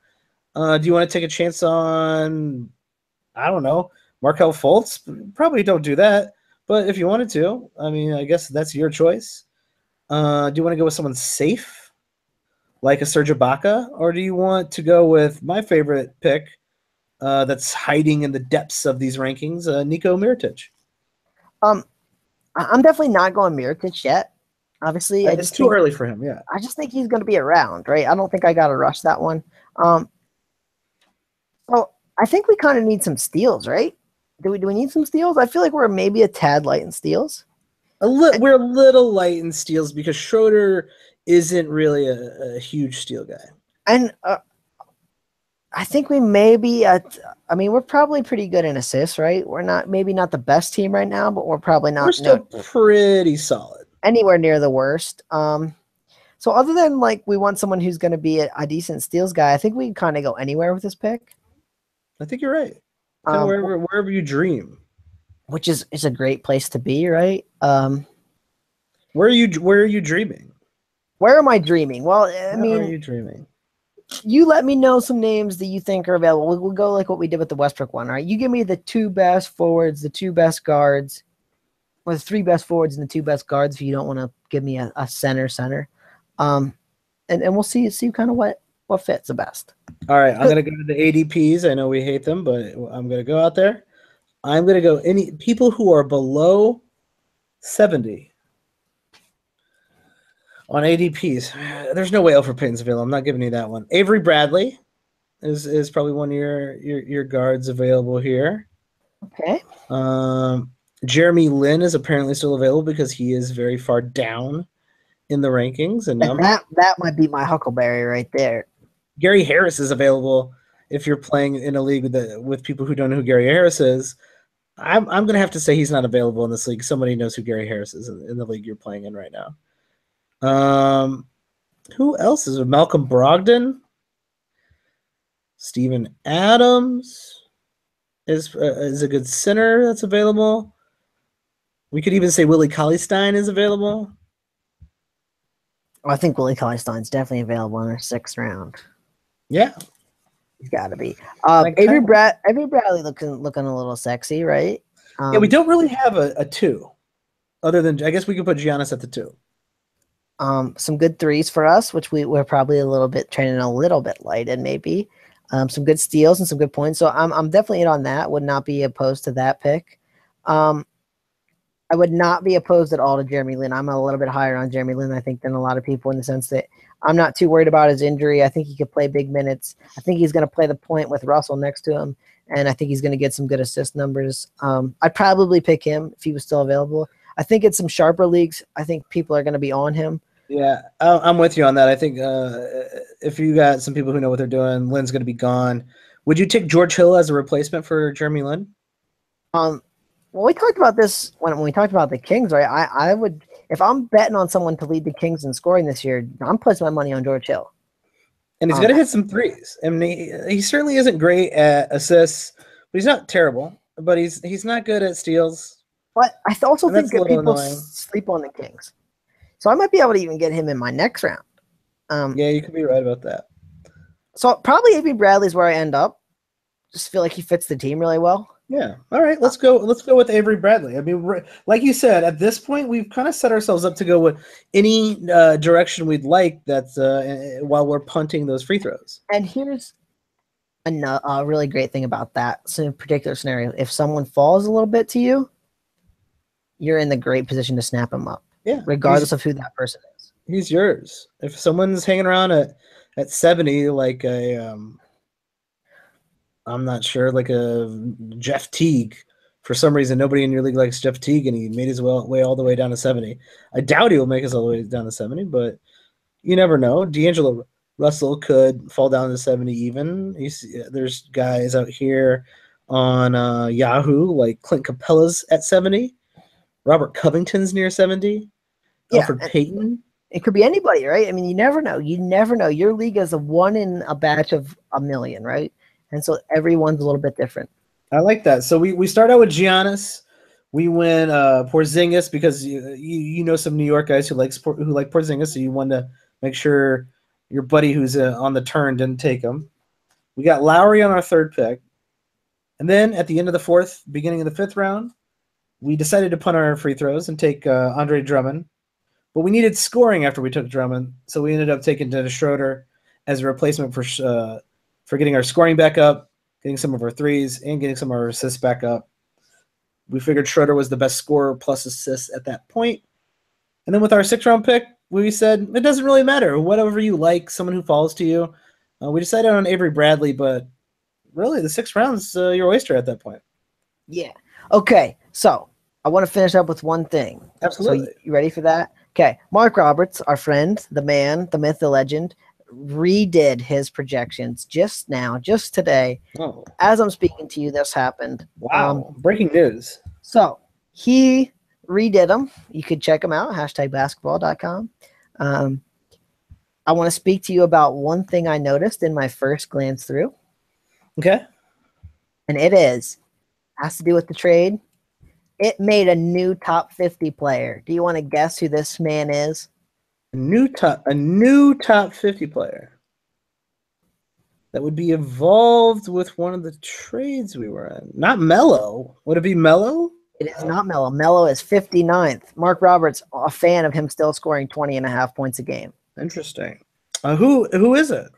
Do you want to take a chance on, I don't know, Markel Fultz? Probably don't do that. But if you wanted to, I mean, I guess that's your choice. Do you want to go with someone safe, like a Serge Ibaka? Or do you want to go with my favorite pick, that's hiding in the depths of these rankings, Nico Mirotic? Um, I'm definitely not going Mirotic yet. Obviously, It's too early for him, yeah. I just think he's going to be around, right? I don't think I got to rush that one. Um, so I think we kind of need some steals, right? Do we need some steals? I feel like we're maybe a tad light in steals. We're a little light in steals because Schroeder isn't really a huge steal guy. And I think we may be I mean, we're probably pretty good in assists, right? We're not the best team right now, but we're probably not We're still pretty solid. Anywhere near the worst. So other than like we want someone who's going to be a decent steals guy, I think we can kind of go anywhere with this pick. I think you're right. Kind of wherever you dream. Which is a great place to be, right? Where are you dreaming? Where am I dreaming? Well, I mean, where are you dreaming? You let me know some names that you think are available. We'll go like what we did with the Westbrook one, all right? You give me the two best forwards, the two best guards, or the three best forwards and the two best guards if you don't want to give me a center. And we'll see kind of what fits the best. All right, I'm gonna go to the ADPs. I know we hate them, but I'm gonna go out there. I'm gonna go any people who are below 70 on ADPs. There's no way Alfred Payton's available. I'm not giving you that one. Avery Bradley is probably one of your guards available here. Okay. Jeremy Lin is apparently still available because he is very far down in the rankings, and that might be my huckleberry right there. Gary Harris is available if you're playing in a league with people who don't know who Gary Harris is. I'm going to have to say he's not available in this league. Somebody knows who Gary Harris is in the league you're playing in right now. Who else is there? Malcolm Brogdon, Steven Adams is a good center that's available. We could even say Willie Cauley-Stein is available. I think Willie Cauley-Stein's definitely available in our sixth round. Yeah, he's got to be. Avery Bradley looking a little sexy, right? Yeah, we don't really have a two, other than I guess we could put Giannis at the two. Some good threes for us, which we're probably a little bit training a little bit light in maybe. Some good steals and some good points. So I'm definitely in on that. Would not be opposed to that pick. I would not be opposed at all to Jeremy Lin. I'm a little bit higher on Jeremy Lin, I think, than a lot of people in the sense that I'm not too worried about his injury. I think he could play big minutes. I think he's going to play the point with Russell next to him, and I think he's going to get some good assist numbers. I'd probably pick him if he was still available. I think it's some sharper leagues. I think people are going to be on him. Yeah, I'm with you on that. I think if you got some people who know what they're doing, Lin's going to be gone. Would you take George Hill as a replacement for Jeremy Lin? Well, we talked about this when we talked about the Kings, right? I would, if I'm betting on someone to lead the Kings in scoring this year, I'm placing my money on George Hill. And he's going to hit some threes. I mean, he certainly isn't great at assists, but he's not terrible. But he's not good at steals. But I also think that people sleep on the Kings. So I might be able to even get him in my next round. Yeah, you could be right about that. So probably Avery Bradley's where I end up. Just feel like he fits the team really well. Yeah. All right. Let's go with Avery Bradley. I mean, like you said, at this point, we've kind of set ourselves up to go with any direction we'd like. That's while we're punting those free throws. And here's a really great thing about that particular scenario. If someone falls a little bit to you, you're in the great position to snap them up. Yeah. Regardless of who that person is. He's yours. If someone's hanging around at 70, like I'm not sure, like a Jeff Teague, for some reason, nobody in your league likes Jeff Teague, and he made his way all the way down to 70. I doubt he will make us all the way down to 70, but you never know. D'Angelo Russell could fall down to 70 even. There's guys out here on Yahoo like Clint Capella's at 70. Robert Covington's near 70. Yeah, Alfred Payton. It could be anybody, right? I mean, you never know. You never know. Your league is a one in a batch of a million, right? And so everyone's a little bit different. I like that. So we start out with Giannis. We win Porzingis because you know some New York guys who like Porzingis, so you want to make sure your buddy who's on the turn didn't take him. We got Lowry on our third pick. And then at the end of the fourth, beginning of the fifth round, we decided to punt our free throws and take Andre Drummond. But we needed scoring after we took Drummond, so we ended up taking Dennis Schroeder as a replacement for getting our scoring back up, getting some of our threes, and getting some of our assists back up. We figured Schroeder was the best scorer plus assists at that point. And then with our sixth-round pick, we said, it doesn't really matter. Whatever you like, someone who falls to you. We decided on Avery Bradley, but really the sixth round's your oyster at that point. Yeah. Okay, so I want to finish up with one thing. Absolutely. So you ready for that? Okay, Mark Roberts, our friend, the man, the myth, the legend, redid his projections just now, just today. Oh. As I'm speaking to you, this happened. Wow. Breaking news. So he redid them. You could check them out, #basketball.com. I want to speak to you about one thing I noticed in my first glance through. Okay. And has to do with the trade. It made a new top 50 player. Do you want to guess who this man is? A new top 50 player that would be involved with one of the trades we were in. Not Melo. Would it be Melo? It is not Melo. Melo is 59th. Mark Roberts, a fan of him still scoring 20.5 points a game. Interesting. Who is it?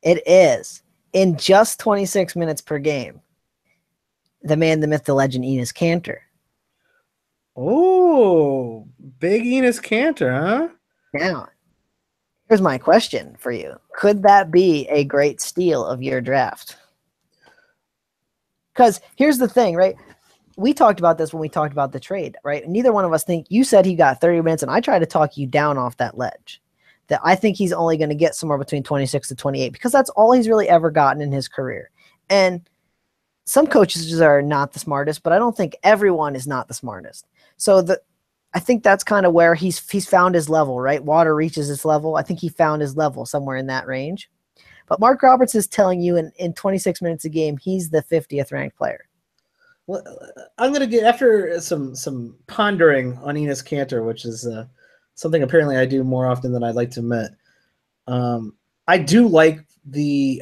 It is, in just 26 minutes per game, the man, the myth, the legend, Enes Kanter. Oh, big Enes Kanter, huh? Now, here's my question for you. Could that be a great steal of your draft? Because here's the thing, right? We talked about this when we talked about the trade, right? Neither one of us think, you said he got 30 minutes, and I tried to talk you down off that ledge. That I think he's only going to get somewhere between 26 to 28 because that's all he's really ever gotten in his career. And some coaches are not the smartest, but I don't think everyone is not the smartest. So I think that's kind of where he's found his level, right? Water reaches its level. I think he found his level somewhere in that range. But Mark Roberts is telling you in 26 minutes a game, he's the 50th ranked player. Well, I'm going to get, after some pondering on Enes Kanter, which is something apparently I do more often than I'd like to admit. I still like the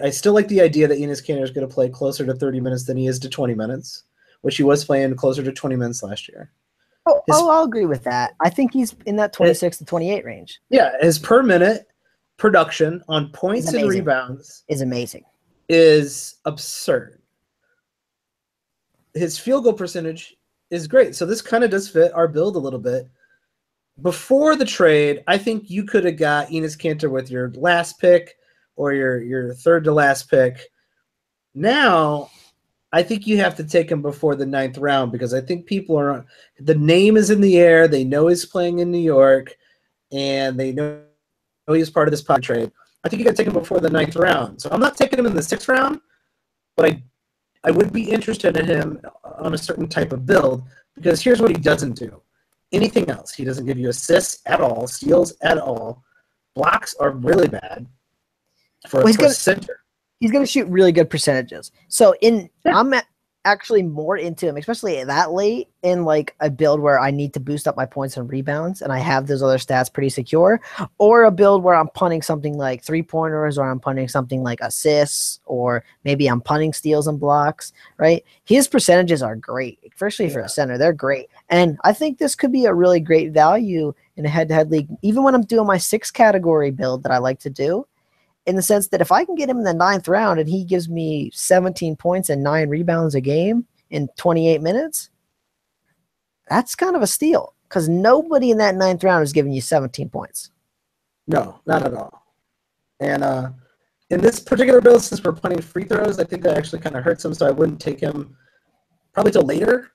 idea that Enes Kanter is going to play closer to 30 minutes than he is to 20 minutes, which he was playing closer to 20 minutes last year. I'll agree with that. I think he's in that 26 to 28 range. Yeah, his per minute production on points and rebounds is amazing. Is absurd. His field goal percentage is great. So this kind of does fit our build a little bit. Before the trade, I think you could have got Enes Kanter with your last pick or your third to last pick. Now, I think you have to take him before the 9th round because I think the name is in the air. They know he's playing in New York, and they know he's part of this pod trade. I think you got to take him before the 9th round. So I'm not taking him in the 6th round, but I would be interested in him on a certain type of build because here's what he doesn't do. Anything else. He doesn't give you assists at all, steals at all. Blocks are really bad for a center. He's going to shoot really good percentages. So I'm actually more into him, especially that late in like a build where I need to boost up my points and rebounds and I have those other stats pretty secure, or a build where I'm punting something like 3-pointers, or I'm punting something like assists, or maybe I'm punting steals and blocks, right? His percentages are great, especially for a center. They're great. And I think this could be a really great value in a head-to-head league, even when I'm doing my 6 category build that I like to do, in the sense that if I can get him in the 9th round and he gives me 17 points and 9 rebounds a game in 28 minutes, that's kind of a steal because nobody in that 9th round is giving you 17 points. No, not at all. And in this particular build, since we're punting free throws, I think that actually kind of hurts him, so I wouldn't take him probably till later.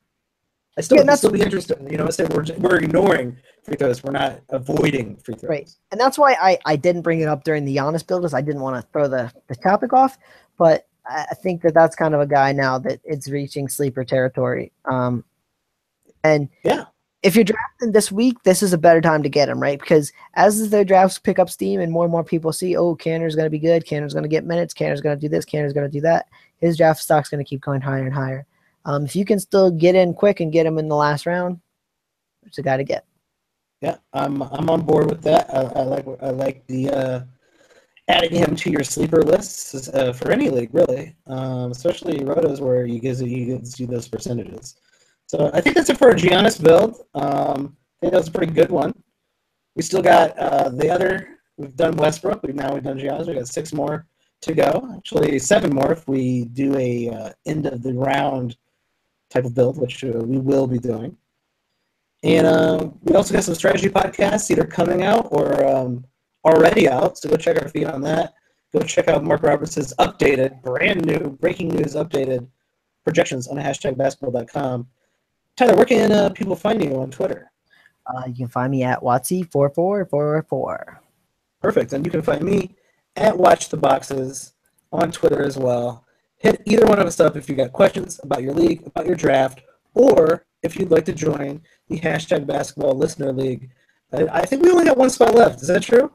I'd still be interested. You know, say we're ignoring free throws. We're not avoiding free throws. Right. And that's why I didn't bring it up during the Giannis build, because I didn't want to throw the topic off. But I think that's kind of a guy now that it's reaching sleeper territory. And yeah, if you're drafting this week, this is a better time to get him, right? Because as the drafts pick up steam and more people see, oh, Kanter's going to be good, Kanter's going to get minutes, Kanter's going to do this, Kanter's going to do that, his draft stock's going to keep going higher and higher. If you can still get in quick and get him in the last round, it's a guy to get. Yeah, I'm on board with that. I like the adding him to your sleeper lists for any league, really, especially Rotos where you get to see those percentages. So I think that's it for a Giannis build. I think that was a pretty good one. We still got we've done Westbrook. We've done Giannis. We got 6 more to go. Actually, 7 more if we do a end of the round type of build, which we will be doing. And we also got some strategy podcasts either coming out or already out. So go check our feed on that. Go check out Mark Roberts' updated, brand new, breaking news updated projections on #basketball.com. Tyler, where can people find you on Twitter? You can find me at Watsy4444. Perfect. And you can find me at Watch the Boxes on Twitter as well. Hit either one of us up if you got questions about your league, about your draft, or if you'd like to join the #basketball listener league. I think we only got 1 spot left. Is that true?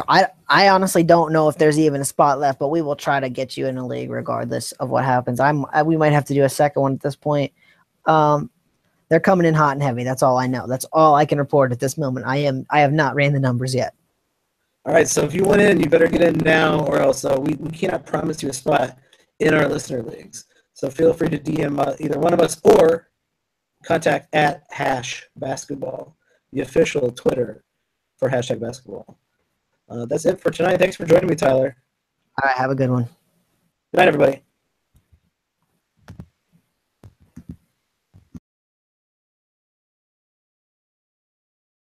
I honestly don't know if there's even a spot left, but we will try to get you in a league regardless of what happens. We might have to do a second one at this point. They're coming in hot and heavy. That's all I know. That's all I can report at this moment. I have not ran the numbers yet. All right, so if you want in, you better get in now, or else we cannot promise you a spot in our listener leagues. So feel free to DM either one of us or contact at #basketball, the official Twitter for #basketball. That's it for tonight. Thanks for joining me, Tyler. All right, have a good one. Good night, everybody.